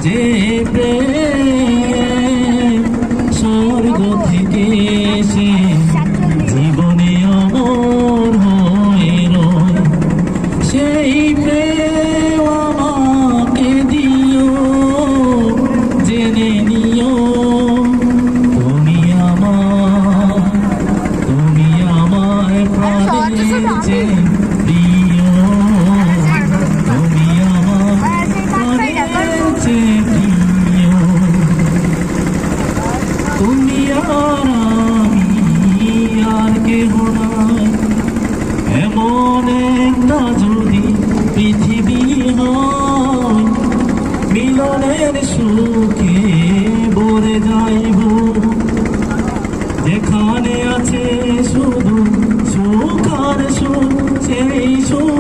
যে প্রেম স্বর্গ থেকে এসে জীবনে অমর হয়ে রয়, সেই প্রেম আমাকে দিও, জেনে নিও তুমি আমার প্রাণের চেয়ে প্রিয়, তুমি আমার প্রাণের চেয়ে প্রিয়। তুমি আর আমি আর কেহ নাই, এমন একটা যদি পৃথিবী হয়, মিলনের সুখে ভরে যাইব, যেখানে আছে শুধু সুখ আর সুখ, সেই সুখ